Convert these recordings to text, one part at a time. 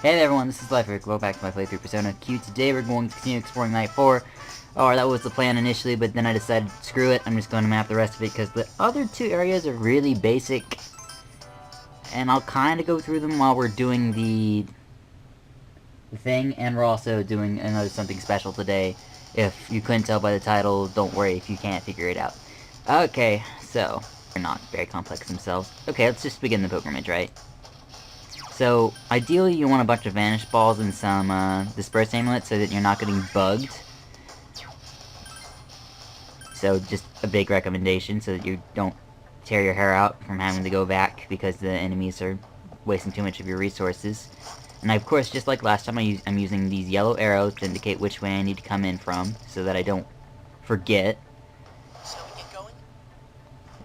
Hey there everyone, this is Lifer. Welcome back to my playthrough Persona Q. Today we're going to continue exploring Night 4. Or that was the plan initially, but then I decided, screw it, I'm just going to map the rest of it because the other two areas are really basic. And I'll kind of go through them while we're doing the thing, and we're also doing another something special today. If you couldn't tell by the title, don't worry if you can't figure it out. Okay, so, they're not very complex themselves. Okay, let's just begin the pilgrimage, right? So, ideally you want a bunch of vanish balls and some, disperse amulets so that you're not getting bugged. So, just a big recommendation so that you don't tear your hair out from having to go back because the enemies are wasting too much of your resources. And of course, just like last time, I'm using these yellow arrows to indicate which way I need to come in from, so that I don't forget.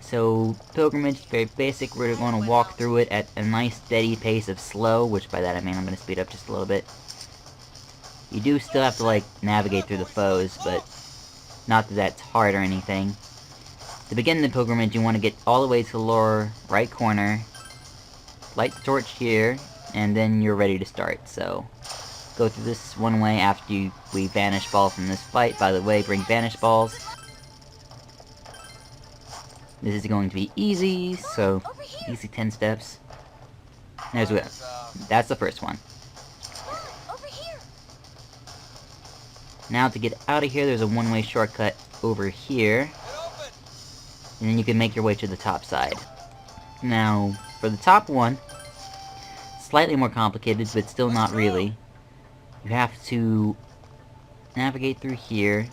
So, pilgrimage is very basic. We're going to walk through it at a nice steady pace of slow, which by that I mean I'm going to speed up just a little bit. You do still have to, like, navigate through the foes, but not that that's hard or anything. To begin the pilgrimage, you want to get all the way to the lower right corner, light the torch here, and then you're ready to start. So, go through this one way after we vanish ball from this fight. By the way, bring vanish balls. This is going to be easy, so easy 10 steps. There's we go. That's the first one. Now to get out of here, there's a one-way shortcut over here. And then you can make your way to the top side. Now, for the top one, slightly more complicated, but still not really. You have to navigate through here.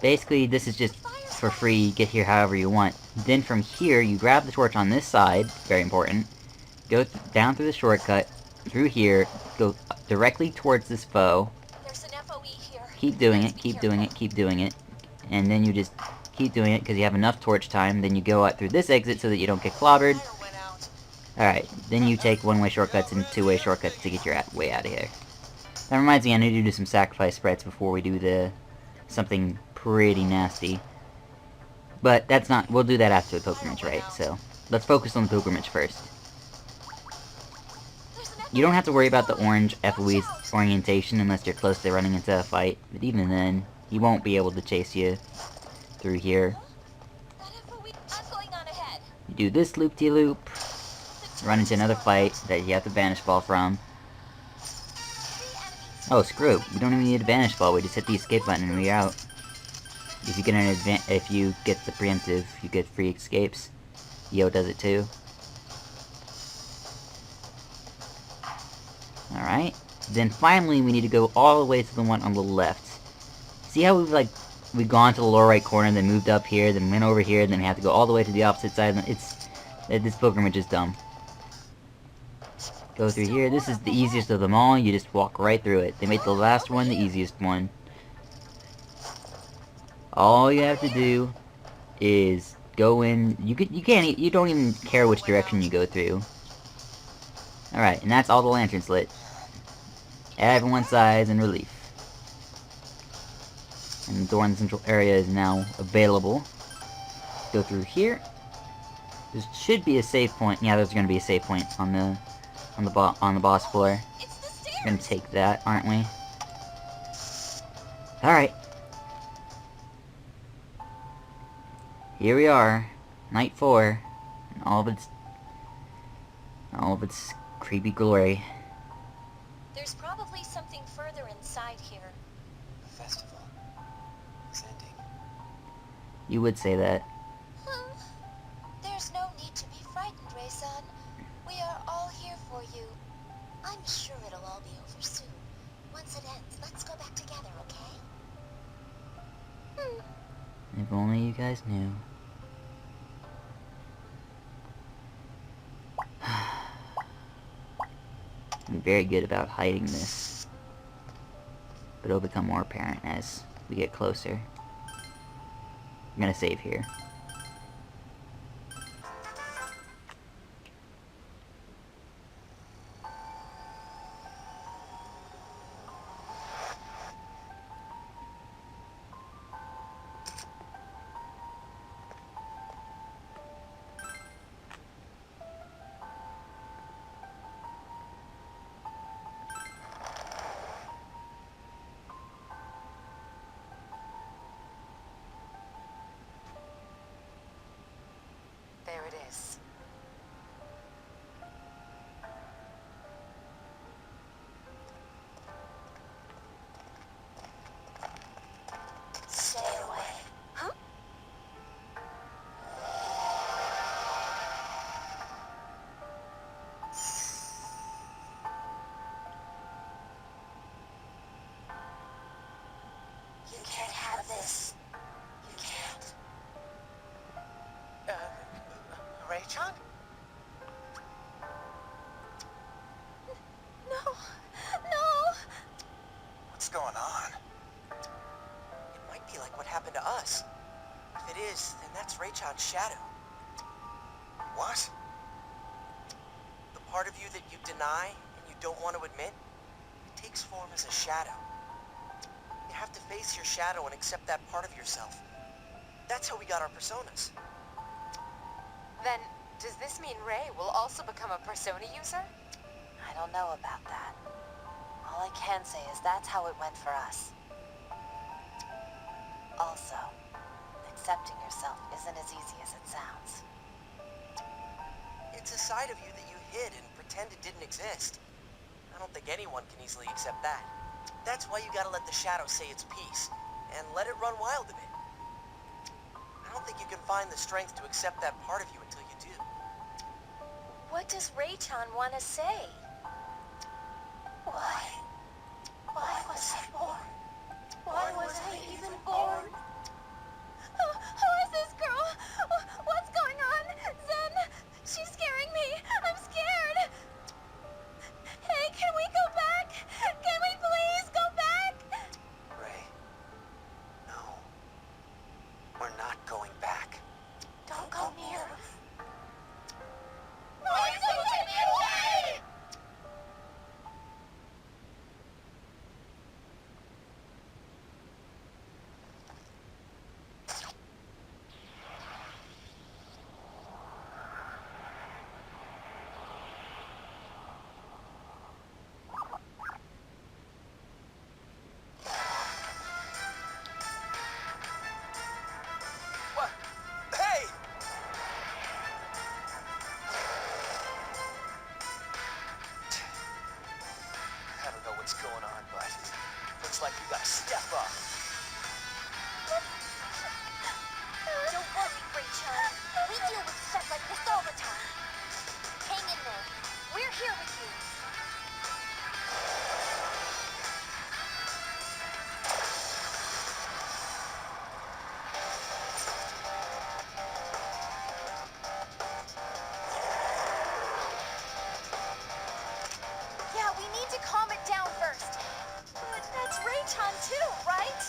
Basically, this is just for free, you get here however you want. Then from here, you grab the torch on this side, very important, go down through the shortcut, through here, go directly towards this foe. Keep doing it, keep doing it, keep doing it. And then you just keep doing it because you have enough torch time. Then you go out through this exit so that you don't get clobbered. Alright, then you take one-way shortcuts and two-way shortcuts to get your way out of here. That reminds me, I need to do some sacrifice spreads before we do something pretty nasty. But that's not, we'll do that after the pilgrimage, right? So, let's focus on the pilgrimage first. You don't have to worry about the orange FOE's orientation unless you're close to running into a fight. But even then, he won't be able to chase you through here. You do this loop-de-loop, run into another fight that you have to banish ball from. Oh, screw it. We don't even need a banish ball, we just hit the escape button and we're out. If you get the preemptive, you get free escapes. Yo does it too. Alright. Then finally we need to go all the way to the one on the left. See how we've gone to the lower right corner, then moved up here, then went over here, then we have to go all the way to the opposite side. This pilgrimage is dumb. Go through here. This is the easiest of them all. You just walk right through it. They made the last one the easiest one. All you have to do is go in. You don't even care which direction you go through. Alright, and that's all the lanterns lit. Everyone sighs in relief. And the door in the central area is now available. Go through here. There should be a save point. Yeah, there's gonna be a save point on the boss floor. We're gonna take that, aren't we? Alright. Here we are. Night 4. And all of its creepy glory. There's probably something further inside here. The festival is ending. You would say that. There's no need to be frightened, Rei-san. We are all here for you. I'm sure it'll all be over soon. Once it ends, let's go back together, okay? If only you guys knew. I'm very good about hiding this, but it'll become more apparent as we get closer. I'm gonna save here. it is. Stay away. Huh? You can't have this. You can't. Ray-chan? No. No. What's going on? It might be like what happened to us. If it is, then that's Ray-chan's shadow. What? The part of you that you deny and you don't want to admit, it takes form as a shadow. You have to face your shadow and accept that part of yourself. That's how we got our personas. Then, does this mean Ray will also become a persona user? I don't know about that. All I can say is that's how it went for us. Also, accepting yourself isn't as easy as it sounds. It's a side of you that you hid and pretended didn't exist. I don't think anyone can easily accept that. That's why you gotta let the shadow say its piece, and let it run wild a bit. I don't think you can find the strength to accept that part of you until you do. What does Ray-chan want to say? Why? Why was I born? Why was I even born? Who is this girl? What's going on? Zen, she's scaring me. I'm scared. Hey, can we go back? Can we please go back? Ray. No. We're not going back. Don't go near. Please don't take me away! What? Hey! I don't know what's going on, but looks like you gotta step up. Don't worry, Ray-chan. We deal with stuff like this all the time. Hang in there. We're here with you. Yeah, we need to calm it down first. But that's Ray-chan too, right?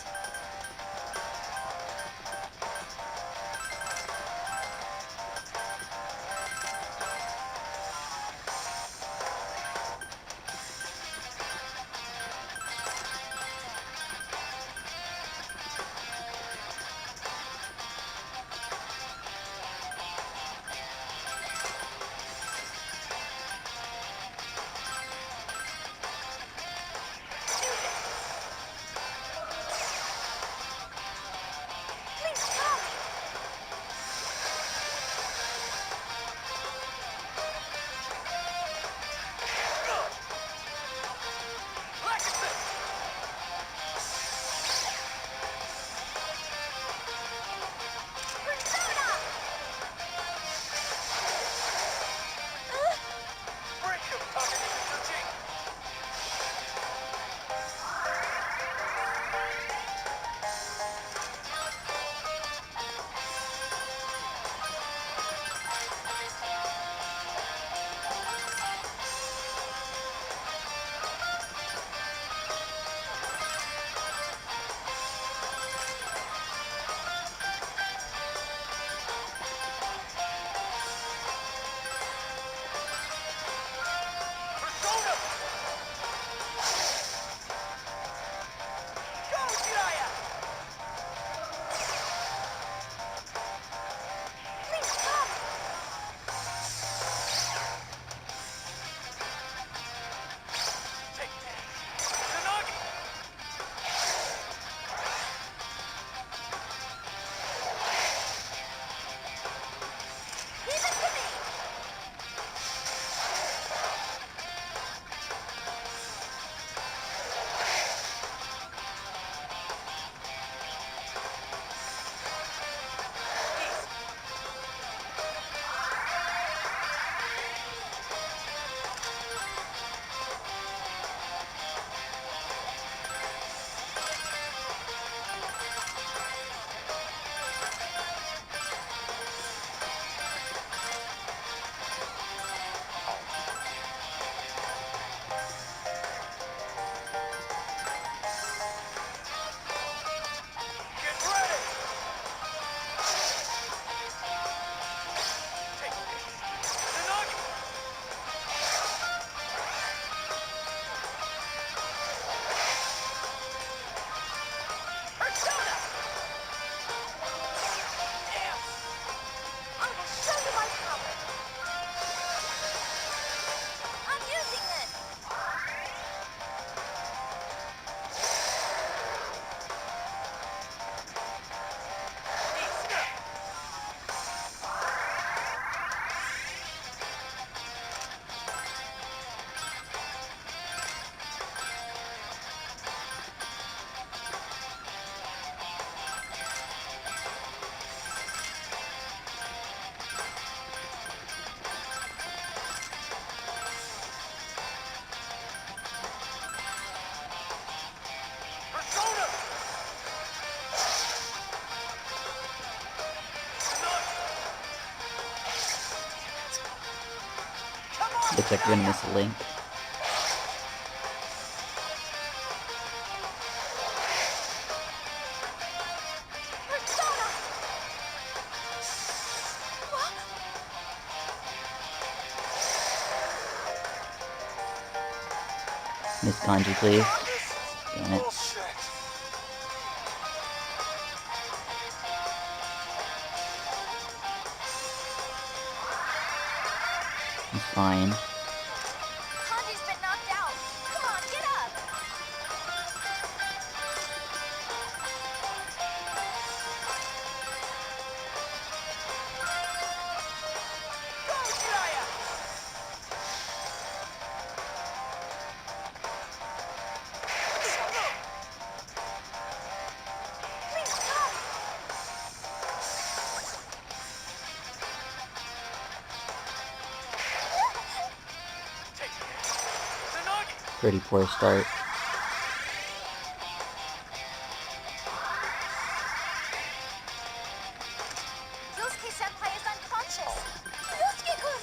Looks like we're gonna miss a link. Miss Kanji, please. Damn it. Bullshit. He's fine. Kanji's been knocked out. Come on, get up. Go, Jiraiya! Please stop. Pretty poor start. Yosuke-senpai is unconscious. Yosuke-kun!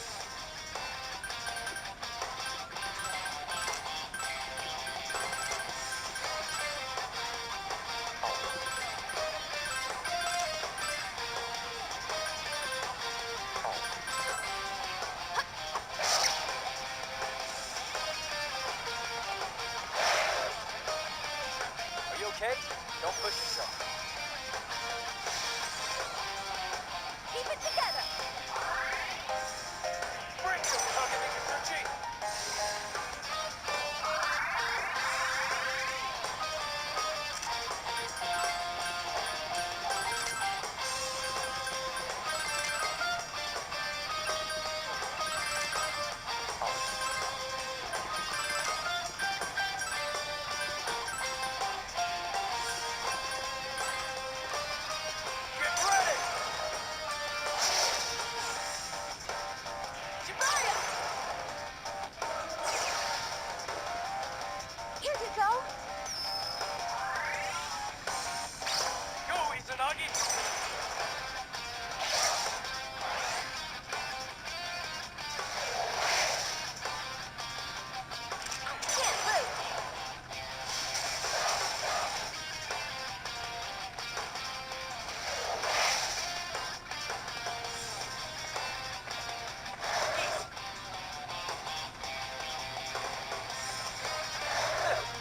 Are you okay? Don't push yourself. Keep it together. Bring some Takemichi. Get ready! Jiraiya! Here you go. Go, Izanagi! Can't move.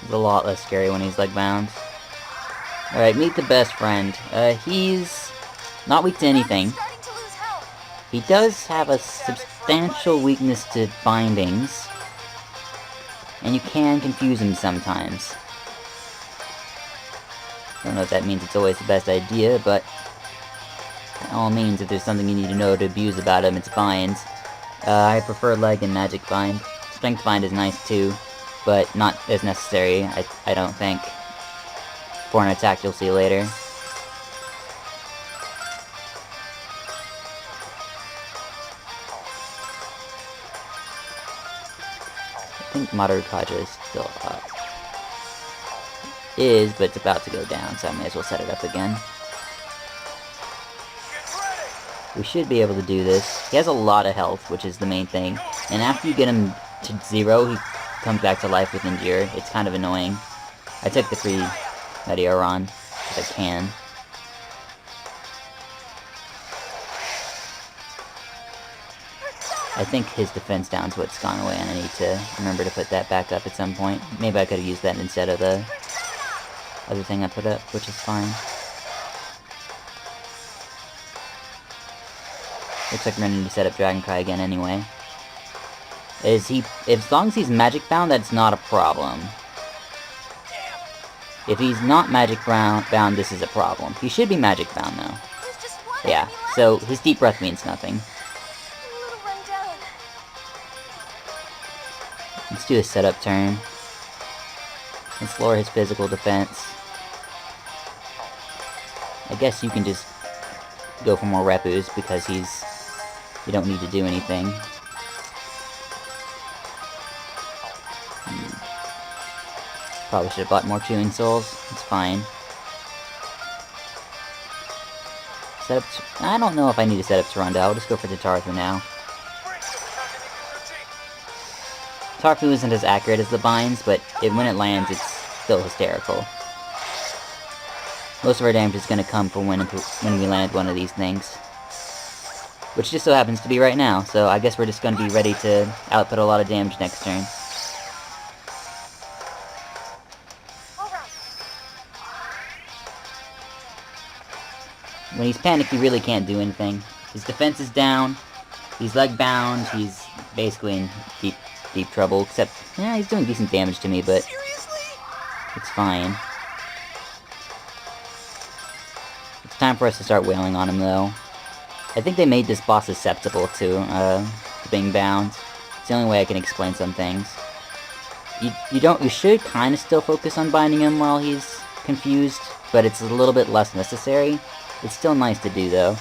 It's a lot less scary when he's leg bound. Alright, meet the best friend. He's not weak to anything. Starting to lose health. He does have a substantial weakness to bindings. And you can confuse him sometimes. I don't know if that means it's always the best idea, but by all means, if there's something you need to know to abuse about him, it's binds. I prefer leg and magic bind. Strength bind is nice too, but not as necessary, I don't think. For an attack you'll see later. I think Madoru Kaja is still up. Is, but it's about to go down, so I may as well set it up again. Get ready! We should be able to do this. He has a lot of health, which is the main thing. And after you get him to 0, he comes back to life with Endure. It's kind of annoying. I took the free Meteoron, if I can. I think his defense down's what's gone away, and I need to remember to put that back up at some point. Maybe I could have used that instead of the other thing I put up, which is fine. Looks like we're gonna need to set up Dragon Cry again anyway. As long as he's magic bound, that's not a problem. If he's not magic bound, this is a problem. He should be magic bound though. There's just one Yeah, enemy left. so his deep breath means nothing. I'm a little run down. Let's do a setup turn. Let's lower his physical defense. I guess you can just go for more repus because you don't need to do anything. Probably should have bought more chewing souls. It's fine. I don't know if I need to set up Taronda. I'll just go for Tataru for now. Bring some Takemichi. Tarfu isn't as accurate as the binds, but when it lands, it's still hysterical. Most of our damage is going to come from when we land one of these things. Which just so happens to be right now, so I guess we're just going to be ready to output a lot of damage next turn. When he's panicked, he really can't do anything. His defense is down, he's leg bound, he's basically in deep trouble, except, yeah, he's doing decent damage to me, but it's fine. It's time for us to start wailing on him, though. I think they made this boss susceptible to being bound. It's the only way I can explain some things. You should kind of still focus on binding him while he's confused, but it's a little bit less necessary. It's still nice to do, though.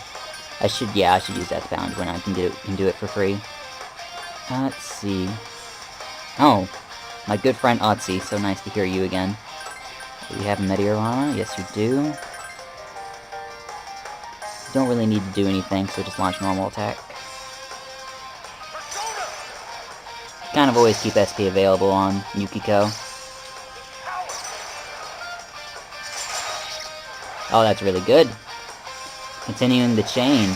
I should use Deathbound when I can do it for free. Let's see. Oh, my good friend Otzi. So nice to hear you again. Do we have Meteorama? Yes, we do. Don't really need to do anything, so just launch normal attack. Kind of always keep SP available on Yukiko. Oh, that's really good. Continuing the chain.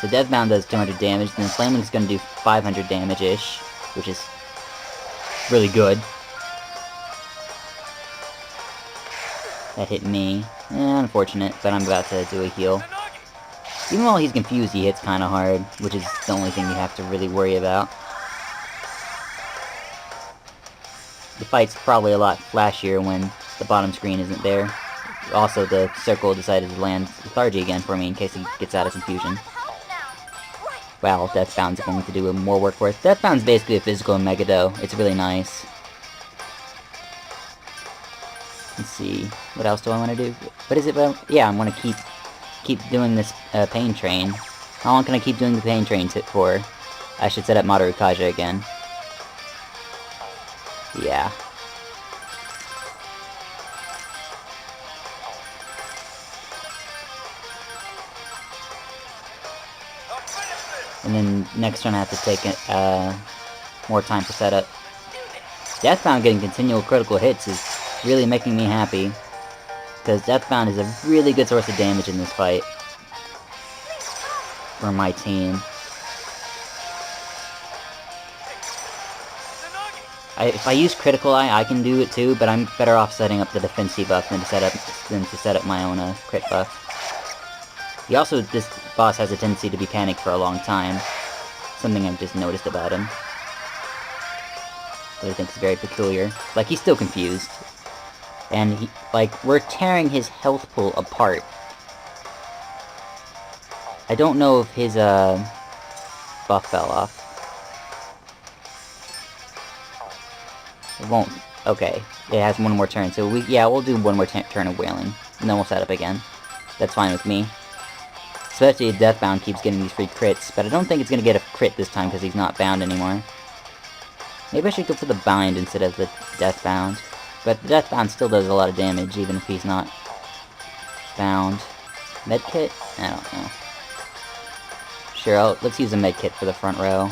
So Deathbound does 200 damage, then Flaming's gonna do 500 damage-ish, which is really good. That hit me. Unfortunate, but I'm about to do a heal. Even while he's confused, he hits kinda hard, which is the only thing you have to really worry about. The fight's probably a lot flashier when the bottom screen isn't there. Also, the circle decided to land lethargy again for me in case he gets out of confusion. Wow, Deathbound's going to do more work for us. Deathbound's basically a physical Megado. It's really nice. Let's see. What else do I want to do? What is it? Well, yeah, I want to keep doing this pain train. How long can I keep doing the pain train for? I should set up Madoru Kaja again. Yeah. And then next turn I have to take more time for setup. Deathbound getting continual critical hits is really making me happy, because Deathbound is a really good source of damage in this fight for my team. If I use Critical Eye, I can do it too, but I'm better off setting up the defense debuff than to set up my own crit buff. This boss has a tendency to be panicked for a long time. Something I've just noticed about him. That I think is very peculiar. Like, he's still confused. And, we're tearing his health pool apart. I don't know if his, buff fell off. It won't. Okay. It has one more turn, so we'll do one more turn of Wailing. And then we'll set up again. That's fine with me. Especially if Deathbound keeps getting these free crits, but I don't think it's gonna get a crit this time because he's not bound anymore. Maybe I should go for the bind instead of the Deathbound. But the Deathbound still does a lot of damage, even if he's not bound. Medkit? I don't know. Sure, let's use a medkit for the front row.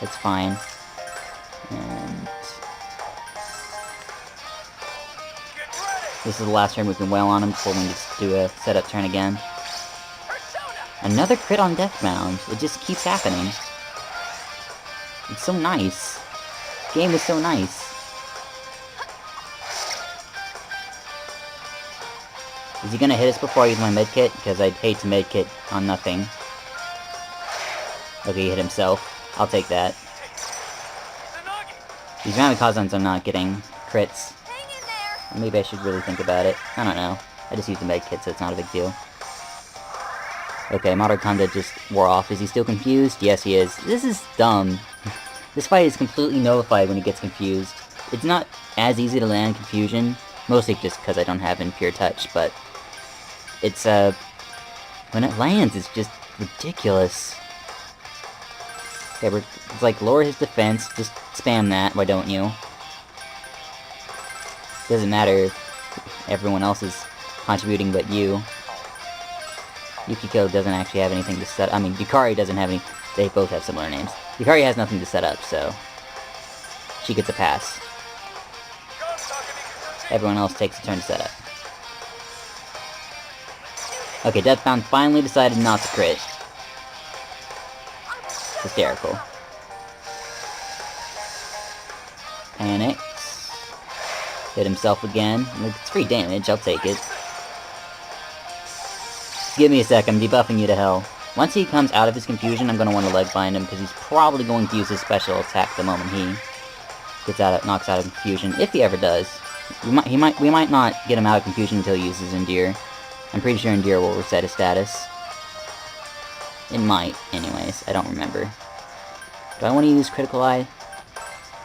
That's fine. And this is the last turn we can wail on him before we just do a setup turn again. Another crit on Deathbound. It just keeps happening. It's so nice. The game is so nice. Is he gonna hit us before I use my medkit? Because I'd hate to medkit on nothing. Okay, he hit himself. I'll take that. These Ramikazans are not getting crits. Or maybe I should really think about it. I don't know. I just used the medkit, so it's not a big deal. Okay, Madoru Kaja just wore off. Is he still confused? Yes, he is. This is dumb. This fight is completely nullified when he gets confused. It's not as easy to land confusion, mostly just because I don't have Impure Touch, but it's, when it lands, it's just ridiculous. Okay, it's like, lower his defense, just spam that, why don't you? Doesn't matter if everyone else is contributing but you. Yukiko doesn't actually have anything to set. I mean, Yukari doesn't have any. They both have similar names. Yukari has nothing to set up, so she gets a pass. Everyone else takes a turn to set up. Okay, Deathbound finally decided not to crit. Hysterical. Panics. Hit himself again. It's free damage, I'll take it. Give me a sec, I'm debuffing you to hell. Once he comes out of his confusion, I'm going to want to leg bind him, because he's probably going to use his special attack the moment he knocks out of confusion, if he ever does. We might not get him out of confusion until he uses Endear. I'm pretty sure Endear will reset his status. It might, anyways. I don't remember. Do I want to use Critical Eye?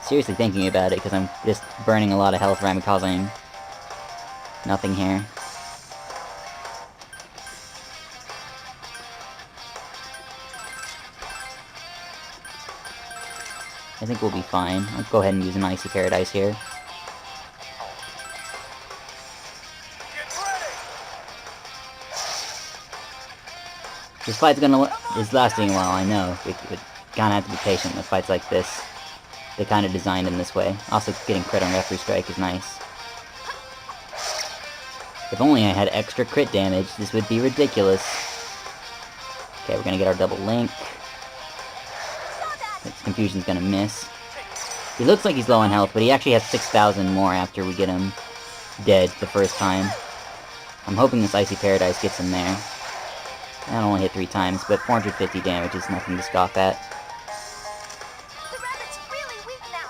Seriously thinking about it, because I'm just burning a lot of health around me, causing nothing here. I think we'll be fine. I'll go ahead and use an Icy Paradise here. This fight's is lasting a while, I know. We kinda have to be patient with fights like this. They kinda designed them this way. Also, getting crit on Referee Strike is nice. If only I had extra crit damage, this would be ridiculous. Okay, we're gonna get our double link. Confusion's gonna miss. He looks like he's low on health, but he actually has 6,000 more after we get him dead the first time. I'm hoping this Icy Paradise gets him there. I only hit 3 times, but 450 damage is nothing to scoff at. The rabbit's really weak now.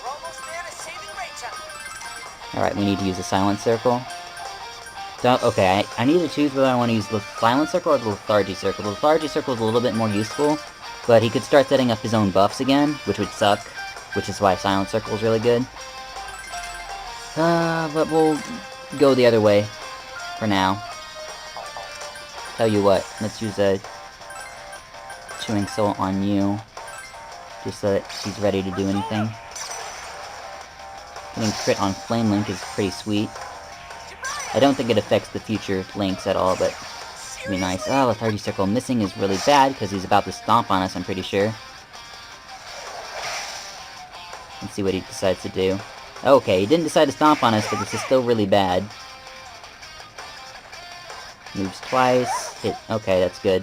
We're almost there to saving Rachel. Alright, we need to use the Silent Circle. So, okay, I need to choose whether I want to use the Silent Circle or the Lethargy Circle. The Lethargy Circle is a little bit more useful, but he could start setting up his own buffs again, which would suck, which is why Silent Circle is really good. But we'll go the other way for now. Tell you what, let's use a Chewing Soul on you, just so that she's ready to do anything. Getting crit on Flame Link is pretty sweet. I don't think it affects the future links at all, but it'd be nice. Oh, Lethargy Circle missing is really bad, because he's about to stomp on us, I'm pretty sure. Let's see what he decides to do. Okay, he didn't decide to stomp on us, but this is still really bad. Moves twice. Hit. Okay, that's good.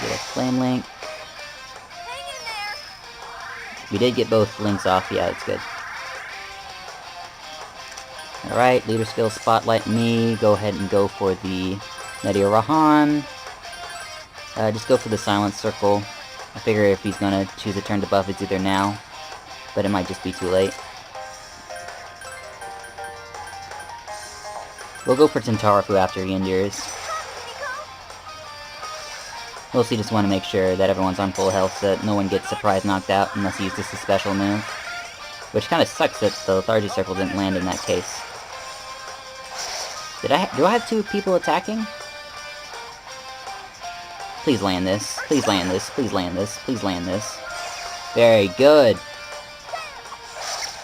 Get a Flame Link. Hang in there. We did get both links off. Yeah, that's good. Alright, Leader Skill Spotlight me. Go ahead and go for the Meteor Rahan. Just go for the Silent Circle. I figure if he's gonna choose a turn to buff, it's either now, but it might just be too late. We'll go for Tentarafu after he endures. Mostly just want to make sure that everyone's on full health so that no one gets surprise knocked out unless he uses a special move. Which kind of sucks that the Lethargy Circle didn't land in that case. Do I have 2 people attacking? Please land this. Please land this. Please land this. Please land this. Very good.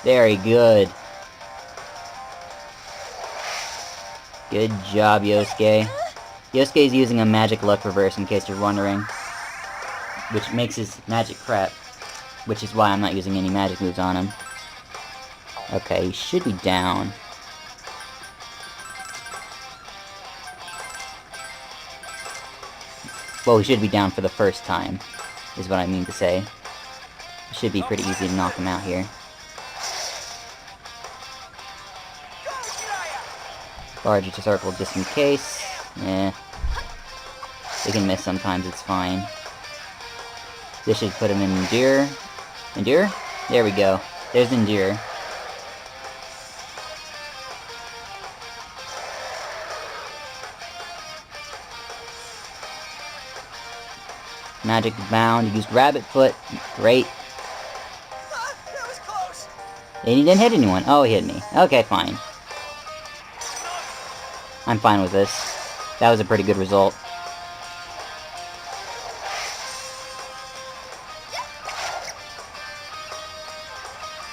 Very good. Good job, Yosuke. Yosuke's using a Magic Luck Reverse, in case you're wondering. Which makes his magic crap. Which is why I'm not using any magic moves on him. Okay, he should be down. Well, he should be down for the first time, is what I mean to say. It should be pretty easy to knock him out here. Larger circle just in case. Eh. They can miss sometimes, it's fine. This should put him in Endure. Endure? There we go. There's Endure. Magic Bound. Used Rabbit Foot. Great. That was close. And he didn't hit anyone. Oh, he hit me. Okay, fine. I'm fine with this. That was a pretty good result.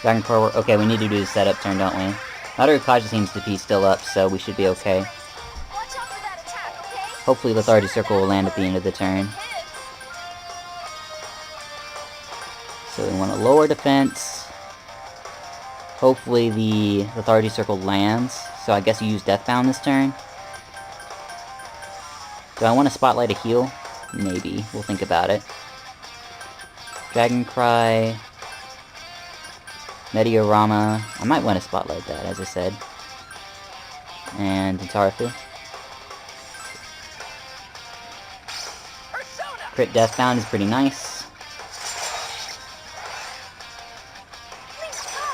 Dragon Forward. Okay, we need to do the setup turn, don't we? Madarukage seems to be still up, so we should be okay. Watch out for that attack, okay? Hopefully Lethargy Circle will land at the end of the turn. So we want to lower defense. Hopefully the Lethargy Circle lands. So I guess you use Deathbound this turn. Do I want to Spotlight a heal? Maybe. We'll think about it. Dragon Cry. Meteorama. I might want to Spotlight that, as I said. And Tarafu. Crit Deathbound is pretty nice.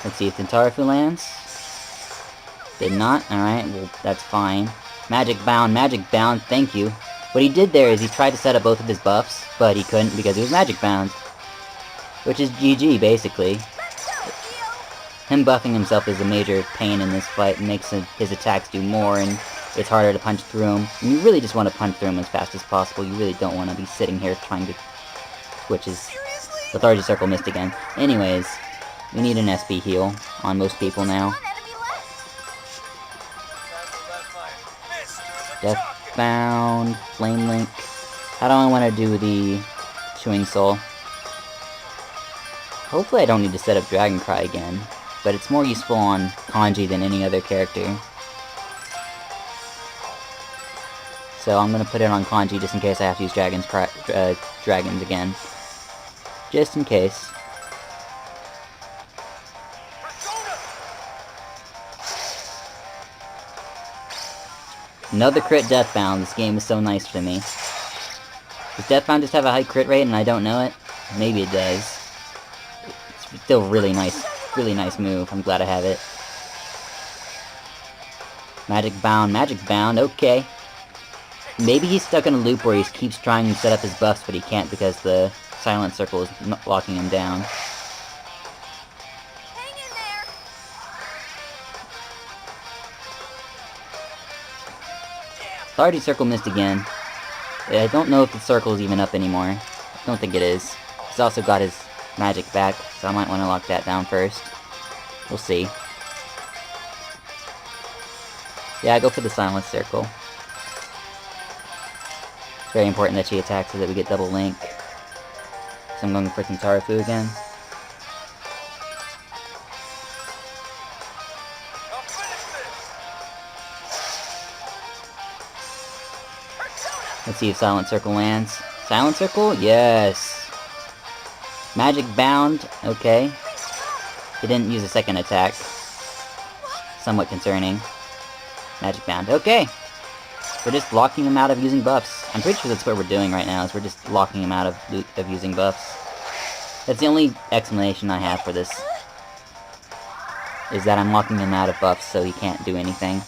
Let's see if Tarafu lands. Did not? Alright, well, that's fine. Magic Bound, thank you. What he did there is he tried to set up both of his buffs, but he couldn't because he was Magic Bound. Which is GG, basically. Him buffing himself is a major pain in this fight, and makes his attacks do more, and it's harder to punch through him. And you really just want to punch through him as fast as possible. You really don't want to be sitting here trying to... Which is... Lethargy Circle missed again. Anyways, we need an SP heal on most people now. Deathbound, Flame Link. How do I want to do the Chewing Soul? Hopefully I don't need to set up Dragon Cry again, but it's more useful on Kanji than any other character. So I'm gonna put it on Kanji just in case I have to use Dragons again. Just in case. Another crit Deathbound. This game is so nice to me. Does Deathbound just have a high crit rate and I don't know it? Maybe it does. It's still really nice move. I'm glad I have it. Magic Bound, okay. Maybe he's stuck in a loop where he keeps trying to set up his buffs, but he can't because the Silent Circle is locking him down. Hang in there. Lethargy Circle missed again. I don't know if the circle is even up anymore. I don't think it is. He's also got his magic back, so I might want to lock that down first. We'll see. Yeah, I go for the Silent Circle. It's very important that she attacks so that we get double link. So I'm going for Tarafu again. Let's see if Silent Circle lands. Silent Circle? Yes! Magic Bound? Okay. He didn't use a second attack. Somewhat concerning. Magic Bound. Okay! We're just locking him out of using buffs. I'm pretty sure that's what we're doing right now, is we're just locking him out of using buffs. That's the only explanation I have for this. Is that I'm locking him out of buffs so he can't do anything.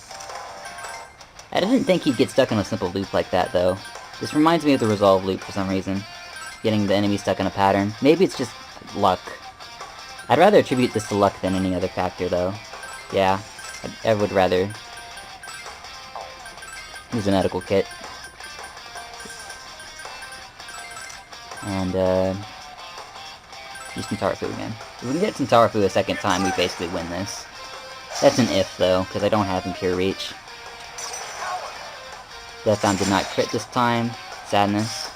I didn't think he'd get stuck in a simple loop like that, though. This reminds me of the Resolve loop for some reason. Getting the enemy stuck in a pattern. Maybe it's just luck. I'd rather attribute this to luck than any other factor, though. Yeah, I would rather use a medical kit. And, use Tarafu again. If we can get Tarafu a second time, we basically win this. That's an if, though, because I don't have Impure Reach. Deathbound did not crit this time. Sadness.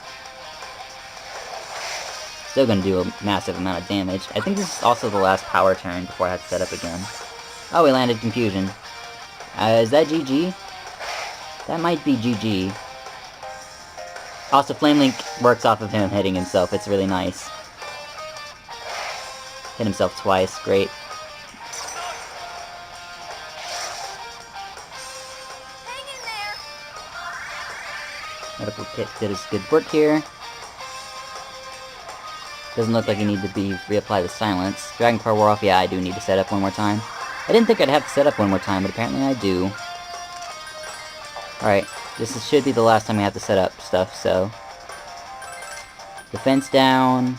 Still gonna do a massive amount of damage. I think this is also the last power turn before I have to set up again. Oh, we landed Confusion. Is that GG? That might be GG. Also, Flame Link works off of him hitting himself. It's really nice. Hit himself twice. Great. Medical kit did his good work here. Doesn't look like you need to be reapply the silence. Dragon Car wore off. Yeah, I do need to set up one more time. I didn't think I'd have to set up one more time, but apparently I do. Alright, should be the last time I have to set up stuff, so... Defense down.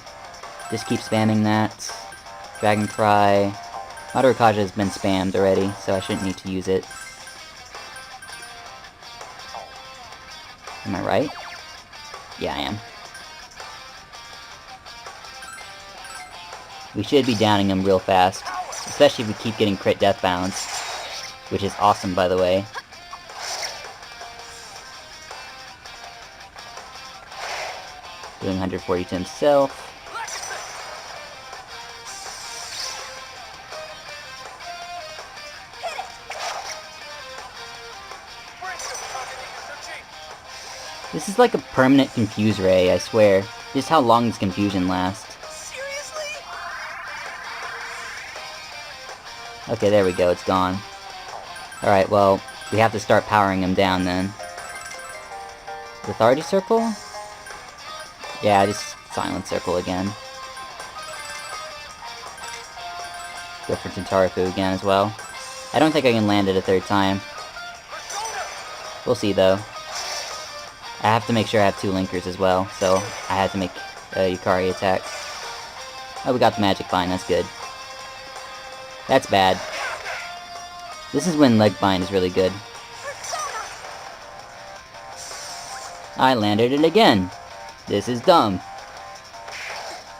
Just keep spamming that. Dragon Cry. Madarakaja has been spammed already, so I shouldn't need to use it. Am I right? Yeah, I am. We should be downing him real fast. Especially if we keep getting crit Deathbounds. Which is awesome, by the way. doing 140 to himself. This is like a permanent confuse ray, I swear. Just how long does confusion last? Seriously? Okay, there we go, it's gone. Alright, well, we have to start powering him down then. Authority circle? Yeah, just silent circle again. Go for Tentarafu again as well. I don't think I can land it a third time. We'll see though. I have to make sure I have 2 linkers as well, so I had to make a Yukari attack. Oh, we got the magic bind, that's good. That's bad. This is when leg bind is really good. I landed it again! This is dumb.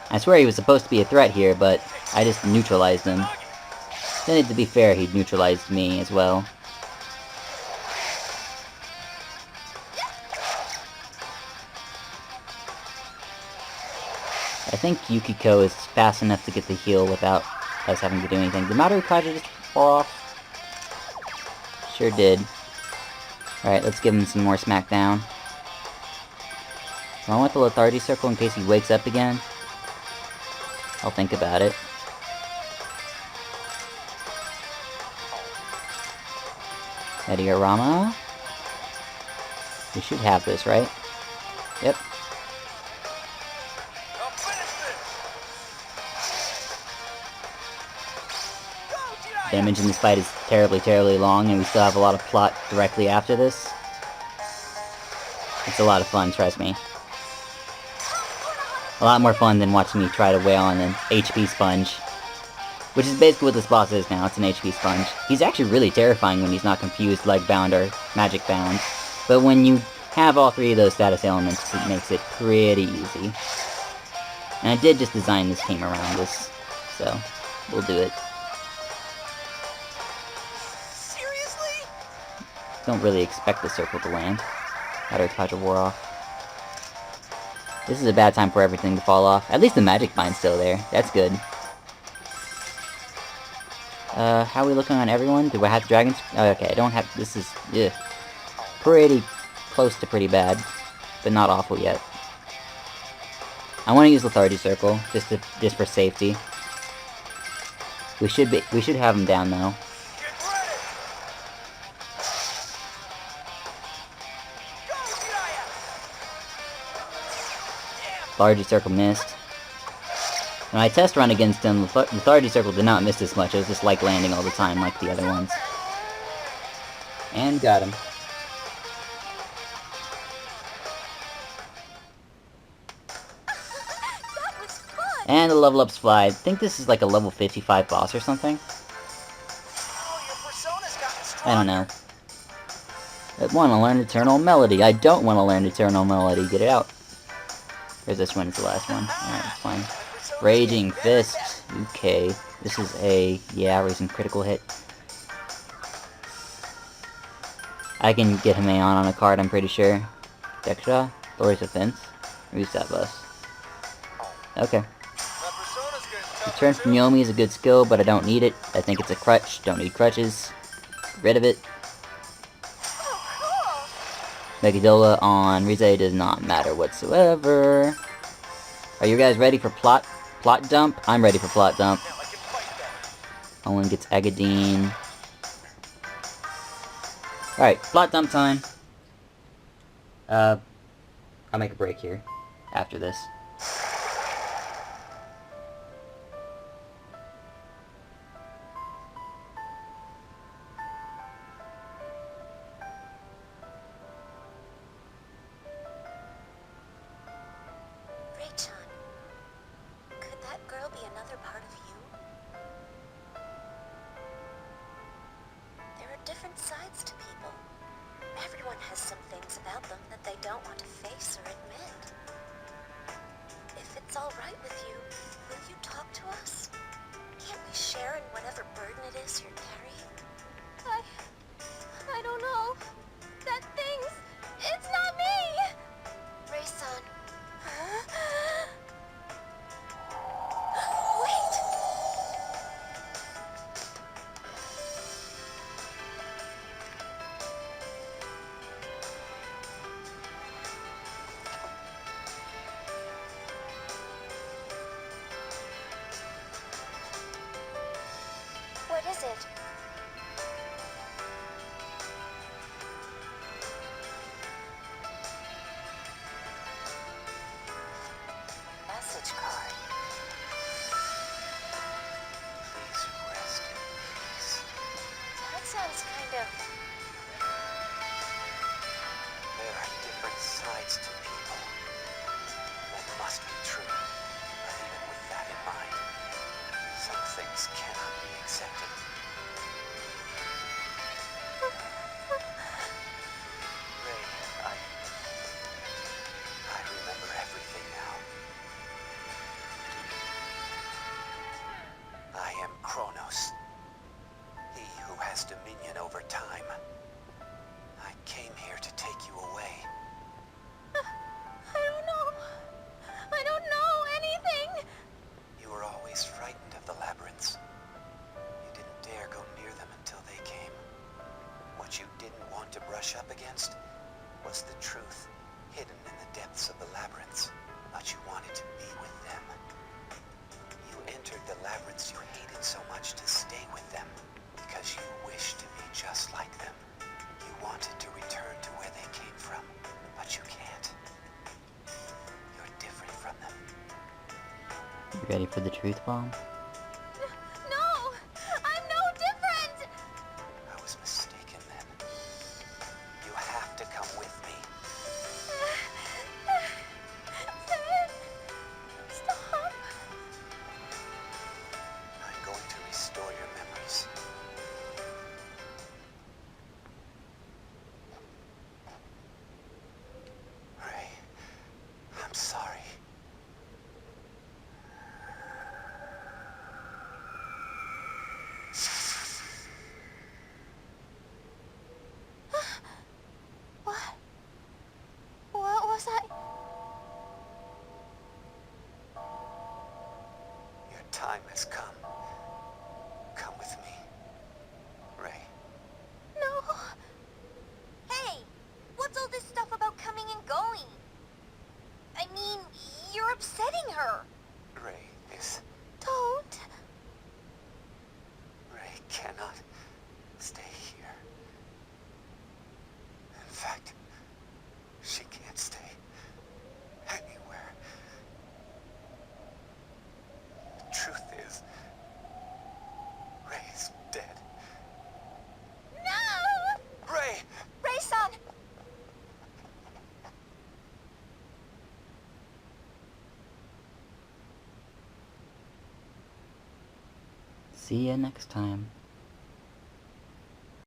I swear he was supposed to be a threat here, but I just neutralized him. Then, to be fair, he neutralized me as well. I think Yukiko is fast enough to get the heal without us having to do anything. Did Marukaja just fall off? Sure did. Alright, let's give him some more smackdown. Do I want the Lethargy Circle in case he wakes up again? I'll think about it. Ediorama? We should have this, right? Yep. Damage in this fight is terribly, terribly long, and we still have a lot of plot directly after this. It's a lot of fun, trust me. A lot more fun than watching me try to wail on an HP sponge. Which is basically what this boss is now, it's an HP sponge. He's actually really terrifying when he's not confused, leg bound, or magic bound. But when you have all 3 of those status elements, it makes it pretty easy. And I did just design this team around this, so we'll do it. Seriously? Don't really expect the circle to land. Marukaja wore off. This is a bad time for everything to fall off. At least the magic bind's still there. That's good. How are we looking on everyone? Do I have dragons? Oh, okay, I don't have... This is... Ugh. Pretty close to pretty bad. But not awful yet. I want to use Lethargy Circle, just for safety. We should have him down, though. Lethargy Circle missed. When I test run against him, Lethargy Circle did not miss this much. It was just like landing all the time, like the other ones. And got him. That was fun! And the level ups fly. I think this is like a level 55 boss or something. Oh, your persona's gotten stronger. I don't know. I want to learn Eternal Melody. I don't want to learn Eternal Melody. Get it out. Or is this one? It's the last one. Alright, it's fine. Raging Fist. Okay. This is a... Yeah, raising critical hit. I can get him on a card, I'm pretty sure. Deksha? Glorious Offense? Reset Bus. Okay. Return from Yomi is a good skill, but I don't need it. I think it's a crutch. Don't need crutches. Get rid of it. Megadola on Rize does not matter whatsoever. Are you guys ready for plot dump? I'm ready for plot dump. Owen gets Agadine. Alright, plot dump time. I'll make a break here after this. Ray-chan, could that girl be another part of you? There are different sides to people. Everyone has some things about them that they don't want to face or admit. If it's all right with you, will you talk to us? Can't we share in whatever burden it is you're carrying? I don't know. That thing's... It's not me! Ray-san, Huh? of. There are different sides to people. That must be true. But even with that in mind, some things cannot be accepted. Ray, I remember everything now. I am Kronos, he who has dominion over time. I came here to take you away. I don't know. I don't know anything. You were always frightened of the labyrinths. You didn't dare go near them until they came. What you didn't want to brush up against was the truth hidden in the depths of the labyrinths, but you wanted to be with them. You entered the labyrinths you hated so much to stay with them because you wished to be just like them. You wanted to return to where they came from, but you can't. You're different from them. You ready for the truth bomb? No! I'm no different! I was mistaken then. You have to come with me. Stop! I'm going to restore your memories. Ray, I'm sorry. What? What was I? Your time has come. Come with me, Ray. No. Hey! What's all this stuff about coming and going? I mean, you're upsetting her. Ray is... Don't. Ray cannot stay here. In fact, she can't stay anywhere. The truth is, Ray's dead. No! Ray! Ray-san! See ya next time.